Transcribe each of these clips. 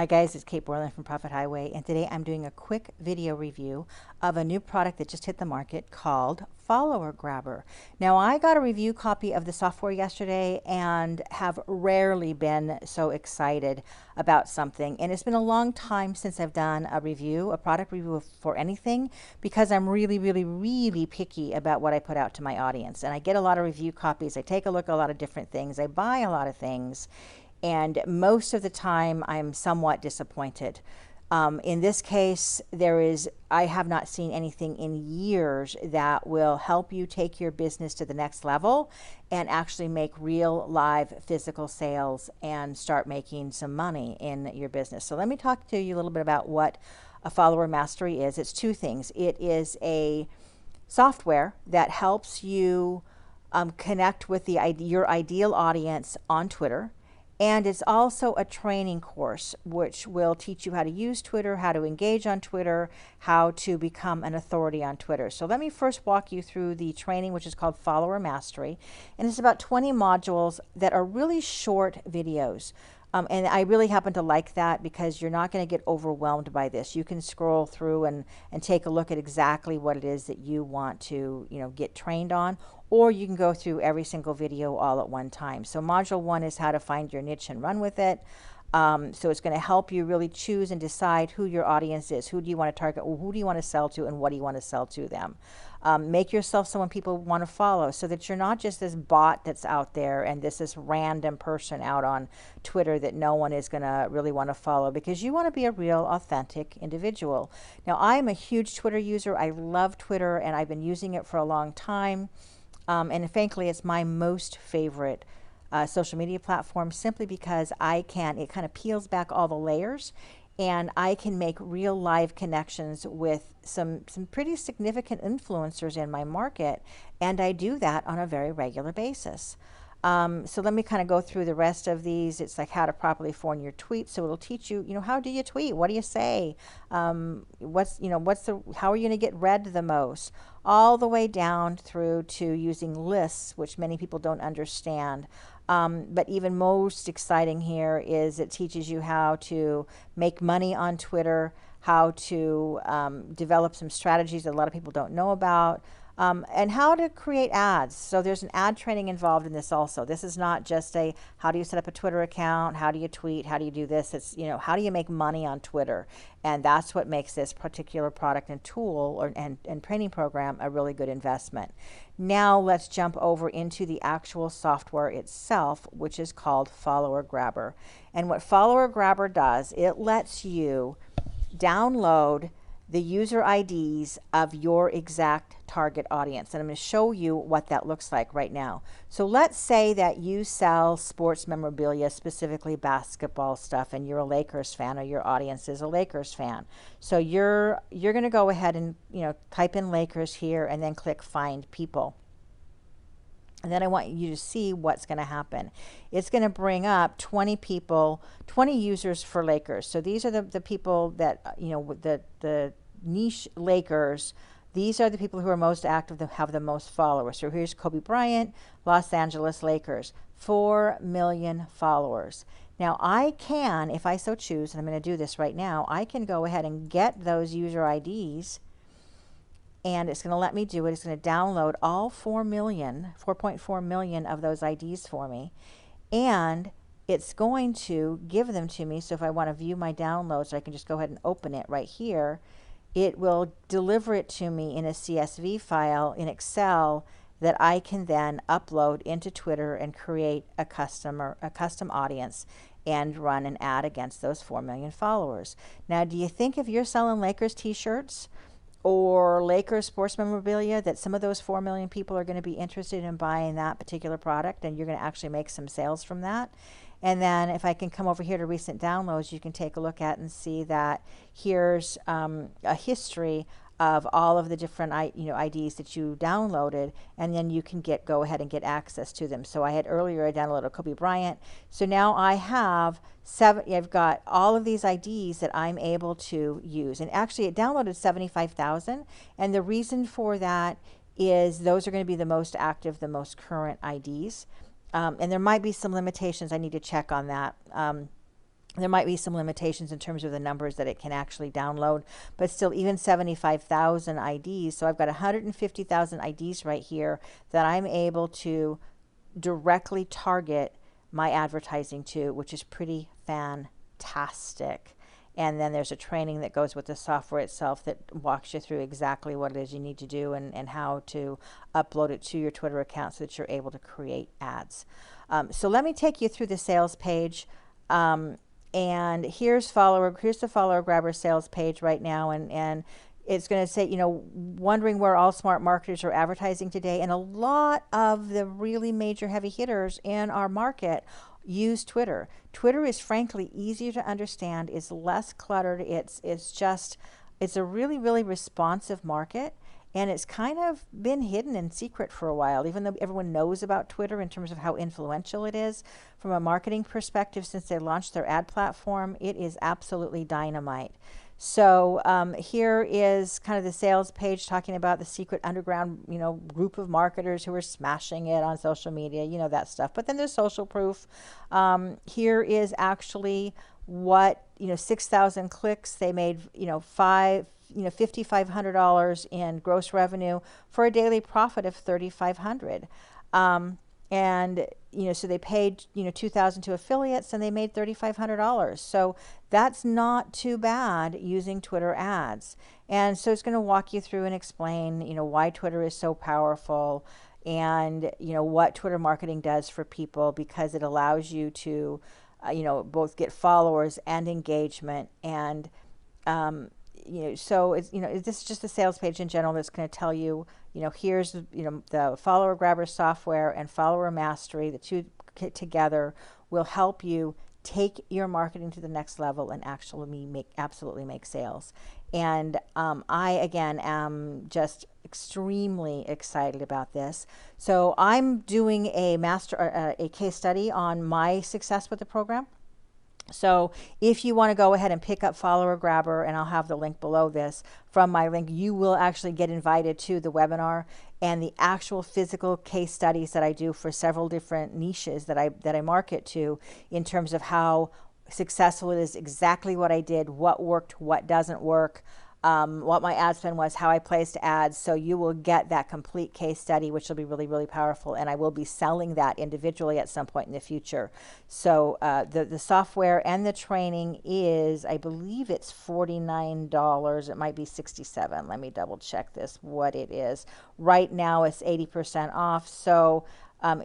Hi guys, it's Kate Borland from Profit Highway, and today I'm doing a quick video review of a new product that just hit the market called Follower Grabber. Now, I got a review copy of the software yesterday and have rarely been so excited about something. And it's been a long time since I've done a review, a product review for anything, because I'm really picky about what I put out to my audience. And I get a lot of review copies, I take a look at a lot of different things, I buy a lot of things. And most of the time I'm somewhat disappointed. In this case, I have not seen anything in years that will help you take your business to the next level and actually make real live physical sales and start making some money in your business. So let me talk to you a little bit about what a follower mastery is. It's two things. It is a software that helps you connect with your ideal audience on Twitter. And it's also a training course which will teach you how to use Twitter, how to engage on Twitter, how to become an authority on Twitter. So let me first walk you through the training, which is called Follower Mastery. And it's about 20 modules that are really short videos. And I really happen to like that because you're not going to get overwhelmed by this. You can scroll through and take a look at exactly what it is that you want to, get trained on, or you can go through every single video all at one time. So module 1 is how to find your niche and run with it. So it's going to help you really choose and decide who your audience is. Who do you want to target? Who do you want to sell to, and what do you want to sell to them? Make yourself someone people want to follow, so that you're not just this bot that's out there and this random person out on Twitter that no one is going to really want to follow, because you want to be a real authentic individual. Now, I'm a huge Twitter user. I love Twitter, and I've been using it for a long time. And frankly, it's my most favorite social media platform, simply because it kind of peels back all the layers, and I can make real live connections with some pretty significant influencers in my market, and I do that on a very regular basis. So let me kind of go through the rest of these. It's like how to properly form your tweets. So it'll teach you, how do you tweet? What do you say? How are you going to get read the most? All the way down through to using lists, which many people don't understand. But even most exciting here is it teaches you how to make money on Twitter, how to develop some strategies that a lot of people don't know about, and how to create ads. So there's an ad training involved in this also. This is not just how do you set up a Twitter account, how do you tweet, how do you do this. It's, how do you make money on Twitter? And that's what makes this particular product and tool and training program a really good investment. Now let's jump over into the actual software itself, which is called Follower Grabber. And what Follower Grabber does, it lets you download the user IDs of your exact target audience. And I'm going to show you what that looks like right now. So let's say that you sell sports memorabilia, specifically basketball stuff, and you're a Lakers fan, or your audience is a Lakers fan. So you're going to go ahead and type in Lakers here and then click Find People. And then I want you to see what's going to happen. It's going to bring up 20 people, 20 users for Lakers. So these are the people that, the niche Lakers. These are the people who are most active, that have the most followers. So here's Kobe Bryant, Los Angeles Lakers, 4 million followers. Now I can, if I so choose, and I'm going to do this right now, I can go ahead and get those user IDs, and it's going to let me do it. It's going to download all 4.4 million of those IDs for me, and it's going to give them to me. So if I want to view my downloads, I can just go ahead and open it right here. It will deliver it to me in a CSV file in Excel that I can then upload into Twitter and create a custom audience and run an ad against those 4 million followers. Now, do you think if you're selling Lakers t-shirts or Lakers sports memorabilia that some of those 4 million people are going to be interested in buying that particular product, and you're going to actually make some sales from that? And then if I can come over here to recent downloads, you can take a look at and see that here's a history of all of the different IDs that you downloaded, and then you can go ahead and get access to them. So I downloaded Kobe Bryant. So now I have I've got all of these IDs that I'm able to use. And actually it downloaded 75,000, and the reason for that is those are going to be the most active, the most current IDs. And there might be some limitations. I need to check on that. There might be some limitations in terms of the numbers that it can actually download, but still, even 75,000 IDs. So I've got 150,000 IDs right here that I'm able to directly target my advertising to, which is pretty fantastic. And then there's a training that goes with the software itself that walks you through exactly what it is you need to do and how to upload it to your Twitter account so that you're able to create ads. So let me take you through the sales page. And here's the follower grabber sales page right now, and it's going to say, you know, wondering where all smart marketers are advertising today. And a lot of the really major heavy hitters in our market use Twitter. Twitter is frankly easier to understand, it's less cluttered, it's a really, really responsive market. And it's kind of been hidden in secret for a while, even though everyone knows about Twitter in terms of how influential it is. From a marketing perspective, since they launched their ad platform, it is absolutely dynamite. So here is kind of the sales page talking about the secret underground, you know, group of marketers who are smashing it on social media, you know, that stuff. But then there's social proof. Here is actually what, you know, 6,000 clicks. They made, you know, $5,500 in gross revenue for a daily profit of $3,500. And, you know, so they paid, you know, $2,000 to affiliates and they made $3,500. So that's not too bad using Twitter ads. And so it's going to walk you through and explain, you know, why Twitter is so powerful and, you know, what Twitter marketing does for people, because it allows you to, you know, both get followers and engagement. And, you know, so it's, you know, this is just the sales page in general that's going to tell you, you know, here's, you know, the follower grabber software and follower mastery. The two together will help you take your marketing to the next level and actually absolutely make sales. And I, again, am just extremely excited about this. So I'm doing a case study on my success with the program. So if you want to go ahead and pick up Follower Grabber, and I'll have the link below this, from my link, you will actually get invited to the webinar and the actual physical case studies that I do for several different niches that I market to, in terms of how successful it is, exactly what I did, what worked, what doesn't work, what my ad spend was, how I placed ads. So you will get that complete case study, which will be really, really powerful. And I will be selling that individually at some point in the future. So the software and the training is, I believe it's $49. It might be $67. Let me double check this, what it is. Right now it's 80% off. So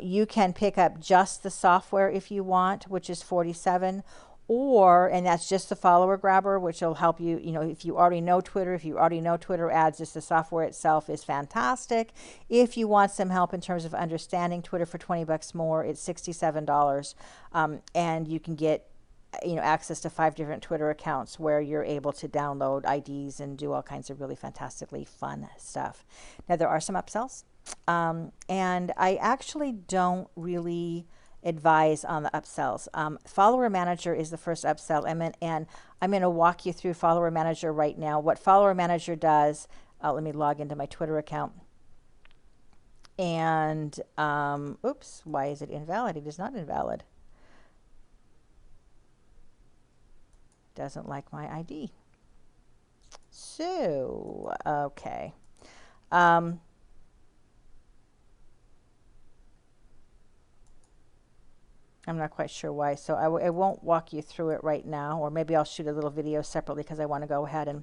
you can pick up just the software if you want, which is $47. And that's just the follower grabber, which will help you, you know, if you already know Twitter, if you already know Twitter ads, just the software itself is fantastic. If you want some help in terms of understanding Twitter for 20 bucks more, it's $67. And you can get, you know, access to 5 different Twitter accounts where you're able to download IDs and do all kinds of really fantastically fun stuff. Now, there are some upsells. And I actually don't really advise on the upsells. Follower Manager is the first upsell, and I'm going to walk you through Follower Manager right now. What Follower Manager does, let me log into my Twitter account. And, oops, why is it invalid? It is not invalid. Doesn't like my ID. So, okay. I'm not quite sure why, so I won't walk you through it right now, or maybe I'll shoot a little video separately because I want to go ahead and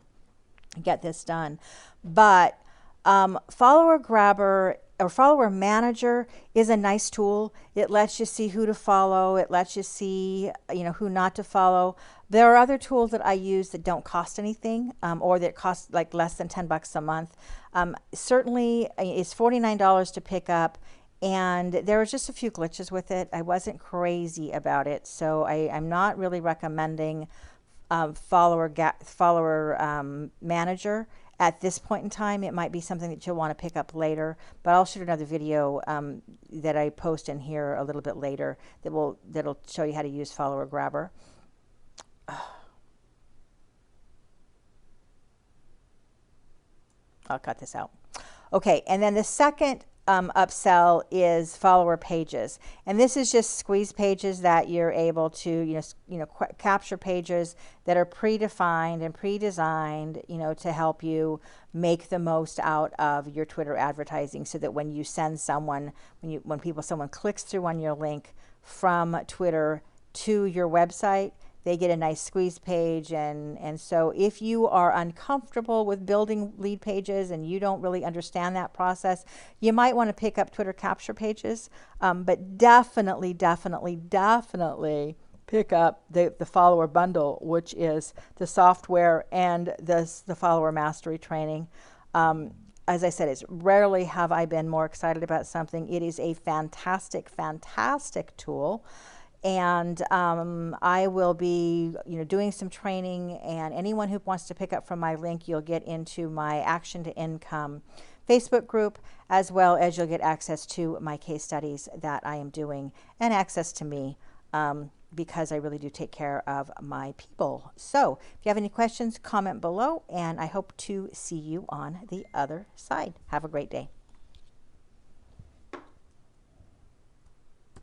get this done. But Follower Grabber or Follower Manager is a nice tool. It lets you see who to follow. It lets you see, you know, who not to follow. There are other tools that I use that don't cost anything, or that cost like less than 10 bucks a month. Certainly, it's $49 to pick up. And there were just a few glitches with it. I wasn't crazy about it, so I'm not really recommending Follower Manager at this point in time. It might be something that you'll want to pick up later, but I'll shoot another video that I post in here a little bit later that'll show you how to use Follower Grabber. I'll cut this out. Okay, and then the second upsell is follower pages, and this is just squeeze pages that you're able to capture pages that are predefined and pre-designed, to help you make the most out of your Twitter advertising, so that when you send someone, someone clicks through on your link from Twitter to your website, they get a nice squeeze page. And so if you are uncomfortable with building lead pages and you don't really understand that process, you might want to pick up Twitter capture pages, but definitely pick up the follower bundle, which is the software and the follower mastery training. As I said, it's rarely have I been more excited about something. It is a fantastic tool. And I will be doing some training, and anyone who wants to pick up from my link, you'll get into my Action to Income Facebook group, as well as you'll get access to my case studies that I am doing, and access to me, because I really do take care of my people. So if you have any questions, comment below, and I hope to see you on the other side. Have a great day.